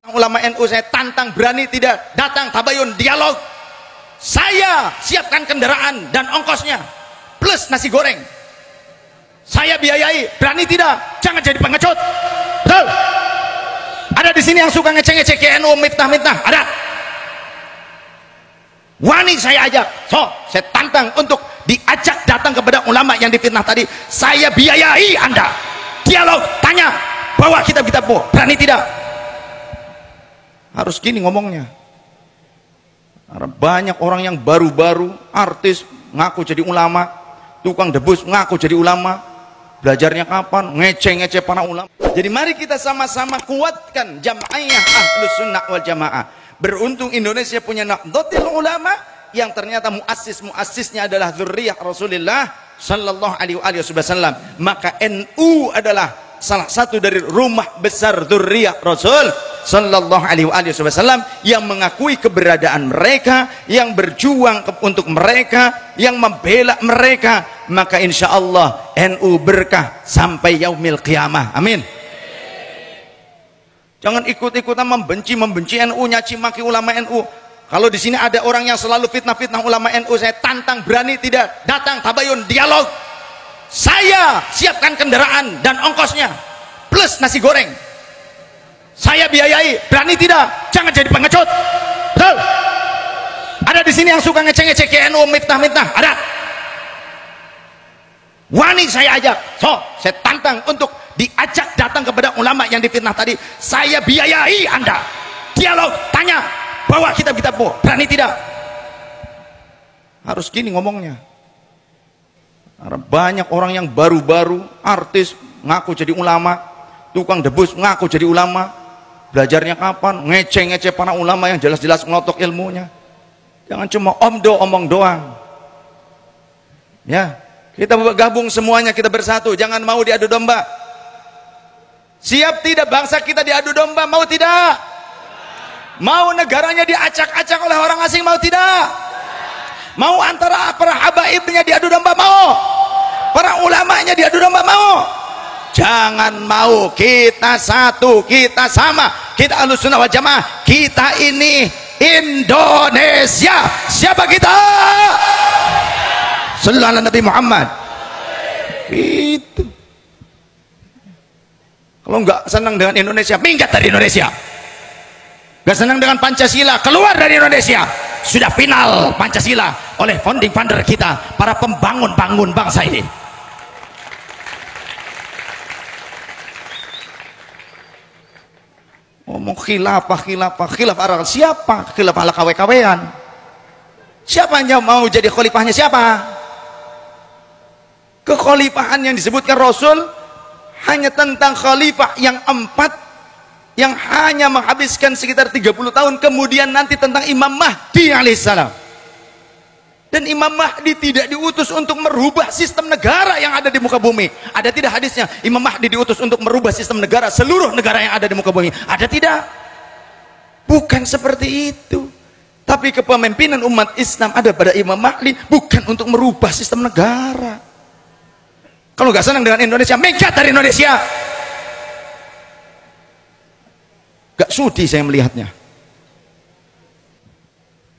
Ulama NU saya tantang, berani tidak datang tabayun dialog, saya siapkan kendaraan dan ongkosnya plus nasi goreng, saya biayai. Berani tidak? Jangan jadi pengecut. Betul? Ada di sini yang suka ngecek-ngecek ke NU, mitnah-mitnah? Ada? Wani saya ajak, saya tantang untuk diajak datang kepada ulama yang difitnah tadi, saya biayai Anda dialog, tanya, bawa kitab-kitabmu. Berani tidak? Harus gini ngomongnya. Karena banyak orang yang baru-baru, artis ngaku jadi ulama, tukang debus ngaku jadi ulama, belajarnya kapan? Ngece-ngece para ulama. Jadi mari kita sama-sama kuatkan Jam'iyah Ahlus Sunnah wal Jamaah. Beruntung Indonesia punya Nahdlatul Ulama yang ternyata muassis-muassisnya adalah dzurriyyah Rasulullah sallallahu alaihi wasallam. Maka NU adalah salah satu dari rumah besar dzurriyyah Rasul sallallahu alaihi wasallam yang mengakui keberadaan mereka, yang berjuang untuk mereka, yang membela mereka. Maka insya Allah NU berkah sampai yaumil qiyamah. Amin. Jangan ikut-ikutan membenci NU, nyaci maki ulama NU. Kalau di sini ada orang yang selalu fitnah-fitnah ulama NU, saya tantang, berani tidak datang tabayun dialog, saya siapkan kendaraan dan ongkosnya plus nasi goreng, saya biayai. Berani tidak? Jangan jadi pengecut. Betul? Ada di sini yang suka ngecek-ngecek ke NU, mitnah-mitnah? Ada? Wani saya ajak, saya tantang untuk diajak datang kepada ulama yang difitnah tadi, saya biayai Anda dialog, tanya, bawa kitab-kitabmu. Berani tidak? Harus gini ngomongnya. Karena banyak orang yang baru-baru, artis ngaku jadi ulama, tukang debus ngaku jadi ulama, belajarnya kapan? Ngece-ngece para ulama yang jelas-jelas ngelotok ilmunya. Jangan cuma omong doang. Ya, kita gabung semuanya, kita bersatu, jangan mau diadu domba. Siap tidak bangsa kita diadu domba? Mau tidak? Mau negaranya diacak-acak oleh orang asing? Mau tidak? Mau antara para habaibnya diadu domba? Mau? Para ulamanya diadu domba? Mau? Jangan mau. Kita satu, kita sama, kita Ahlus Sunnah wal Jamaah. Kita ini Indonesia. Siapa kita? Sallallahu alaihi Nabi Muhammad. Itu. Kalau nggak senang dengan Indonesia, minggat dari Indonesia. Nggak senang dengan Pancasila, keluar dari Indonesia. Sudah final Pancasila oleh founding father kita, para pembangun bangsa ini. Ngomong khilafah siapa? Khilafah ala kawe-kawean. Siapa yang mau jadi khalifahnya? Siapa? Kekhalifahan yang disebutkan Rasul hanya tentang khalifah yang 4 yang hanya menghabiskan sekitar 30 tahun, kemudian nanti tentang Imam Mahdi alaihissalam. Dan Imam Mahdi tidak diutus untuk merubah sistem negara yang ada di muka bumi. Ada tidak hadisnya Imam Mahdi diutus untuk merubah sistem negara, seluruh negara yang ada di muka bumi? Ada tidak? Bukan seperti itu. Tapi kepemimpinan umat Islam ada pada Imam Mahdi, bukan untuk merubah sistem negara. Kalau nggak senang dengan Indonesia, minggat dari Indonesia. Gak sudi saya melihatnya.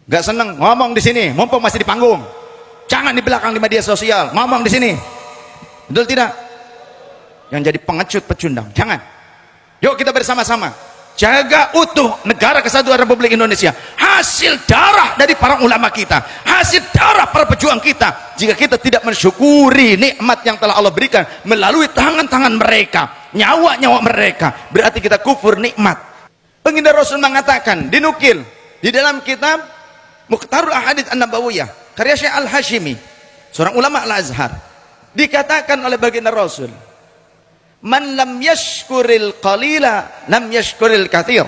Gak senang ngomong di sini, mumpung masih di panggung. Jangan di belakang di media sosial, ngomong di sini. Betul tidak? Yang jadi pengecut pecundang, jangan. Yuk kita bersama-sama jaga utuh negara kesatuan Republik Indonesia, hasil darah dari para ulama kita, hasil darah para pejuang kita. Jika kita tidak mensyukuri nikmat yang telah Allah berikan melalui tangan-tangan mereka, nyawa-nyawa mereka, berarti kita kufur nikmat. Baginda Rasul mengatakan, dinukil di dalam kitab Mukhtarul Ahadits An-Nabawiyah karya Syekh Al-Hashimi, seorang ulama Al-Azhar, dikatakan oleh baginda Rasul, man lam yashkuril qalila lam yashkuril katsir.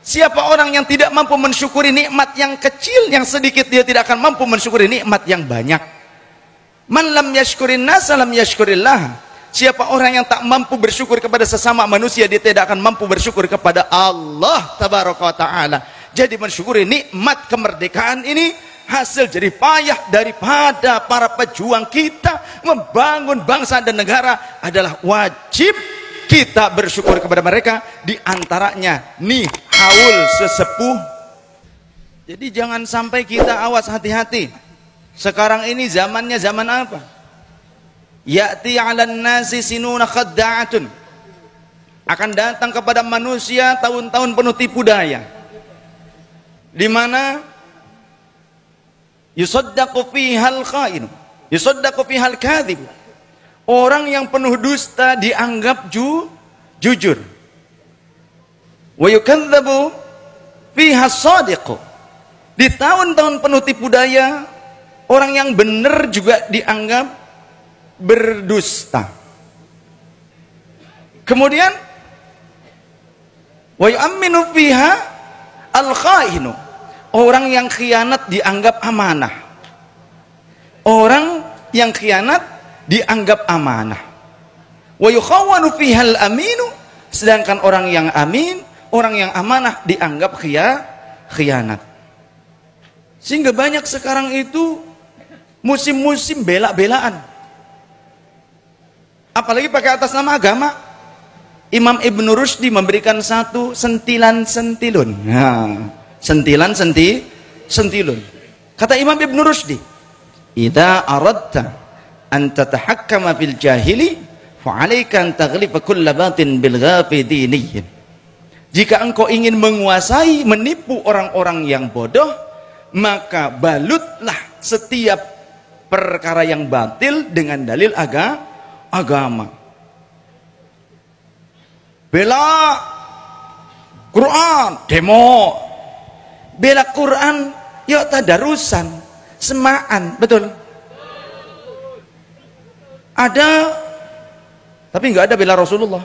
Siapa orang yang tidak mampu mensyukuri nikmat yang kecil, yang sedikit, dia tidak akan mampu mensyukuri nikmat yang banyak. Man lam yashkurin nas lam yashkurillah. Siapa orang yang tak mampu bersyukur kepada sesama manusia, dia tidak akan mampu bersyukur kepada Allah tabaraka wa taala. Jadi mensyukuri nikmat kemerdekaan ini hasil jerih payah daripada para pejuang kita membangun bangsa dan negara, adalah wajib kita bersyukur kepada mereka. Di antaranya nih haul sesepuh. Jadi jangan sampai kita, awas, hati-hati. Sekarang ini zamannya zaman apa? Ya'ti 'alan nasi sinuna khadda'atun. Akan datang kepada manusia tahun-tahun penuh tipu daya. Di mana yusaddaqu fihal kha'in, yusaddaqu fihal kadhib. Orang yang penuh dusta dianggap jujur. Wa yukadzdzabu fiha shadiq. Di tahun-tahun penuh tipu daya, orang yang benar juga dianggap berdusta. Kemudian wa yu'minu fiha al-kha'inu. Orang yang khianat dianggap amanah. Orang yang khianat dianggap amanah. Wa yukhawwanu fiha al-aminu. Sedangkan orang yang amin, orang yang amanah dianggap khianat. Sehingga banyak sekarang itu musim-musim bela-belaan. Apalagi pakai atas nama agama. Imam Ibnu Rushdi memberikan satu sentilan-sentilun. Nah, sentilun. Kata Imam Ibnu Rushdi, "Idza aradta an tatahakkama fil jahili, fa'alaika an taghliba kull batin bil ghafidin." Jika engkau ingin menguasai, menipu orang-orang yang bodoh, maka balutlah setiap perkara yang batil dengan dalil agama. Bela Quran, demo. Bela Quran, yuk tadarusan, semaan, betul? Ada, tapi nggak ada bela Rasulullah.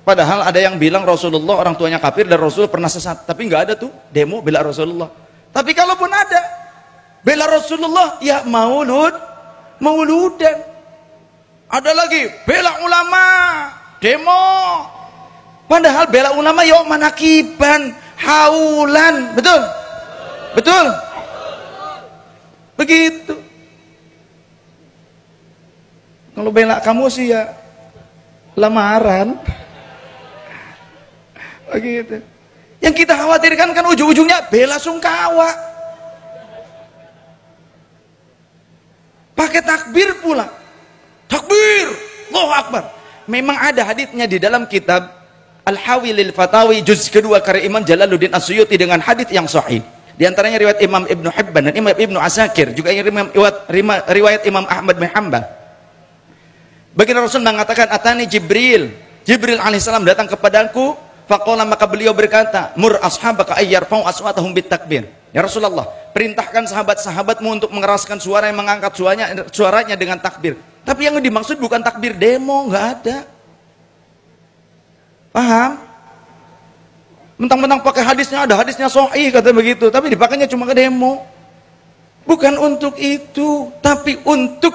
Padahal ada yang bilang Rasulullah orang tuanya kafir dan Rasul pernah sesat, tapi nggak ada tuh demo bela Rasulullah. Tapi kalaupun ada bela Rasulullah, ya mauludan. Ada lagi bela ulama, demo. Padahal bela ulama ya manakiban, haulan, betul? Betul? Begitu. Kalau bela kamu sih ya lamaran. Begitu. Yang kita khawatirkan kan ujung-ujungnya bela sungkawa. Pakai takbir pula. Takbir, Allahu Akbar. Memang ada haditsnya di dalam kitab Al-Hawi lil Fatawi juz kedua karya Imam Jalaluddin As-Suyuti dengan hadits yang sahih. Di antaranya riwayat Imam Ibnu Hibban dan Imam Ibnu Asakir, juga riwayat Imam Ahmad bin Hanbal. Baginda Rasul mengatakan, "Atani Jibril." Jibril alaihissalam datang kepadaku, faqala, maka beliau berkata, "Mur ashabaka ayyarfa'u aswatahum bitakbir." Ya Rasulullah, perintahkan sahabat-sahabatmu untuk mengeraskan suara, yang mengangkat suaranya dengan takbir. Tapi yang dimaksud bukan takbir demo, nggak ada. Paham? Mentang-mentang pakai hadisnya, ada hadisnya sahih kata begitu, tapi dipakainya cuma ke demo. Bukan untuk itu, tapi untuk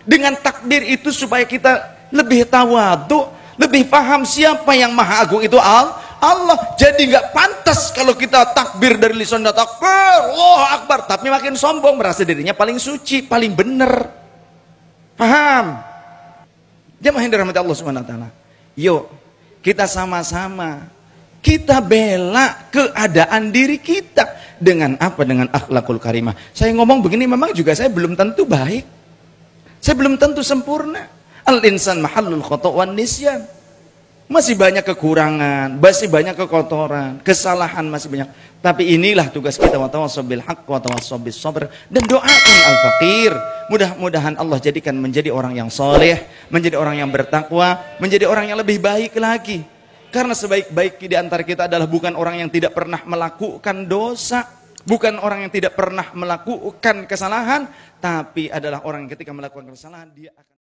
dengan takbir itu supaya kita lebih tawadhu, lebih paham siapa yang maha agung itu Allah. Jadi nggak pantas kalau kita takbir dari lisan, takbir Allahu Akbar, tapi makin sombong, merasa dirinya paling suci, paling benar. Paham? Jemaah yang dirahmati Allah Subhanahu wa taala. Yuk, kita sama-sama kita bela keadaan diri kita dengan apa? Dengan akhlakul karimah. Saya ngomong begini memang juga saya belum tentu baik. Saya belum tentu sempurna. Al-insan mahallul khata' wan nisyan. Masih banyak kekurangan, masih banyak kekotoran, kesalahan masih banyak. Tapi inilah tugas kita, wa tawassaw bil haqq wa tawassaw bis sabr, dan doakan al-faqir. Mudah-mudahan Allah jadikan menjadi orang yang soleh, menjadi orang yang bertakwa, menjadi orang yang lebih baik lagi. Karena sebaik-baik di antara kita adalah bukan orang yang tidak pernah melakukan dosa, bukan orang yang tidak pernah melakukan kesalahan, tapi adalah orang yang ketika melakukan kesalahan dia akan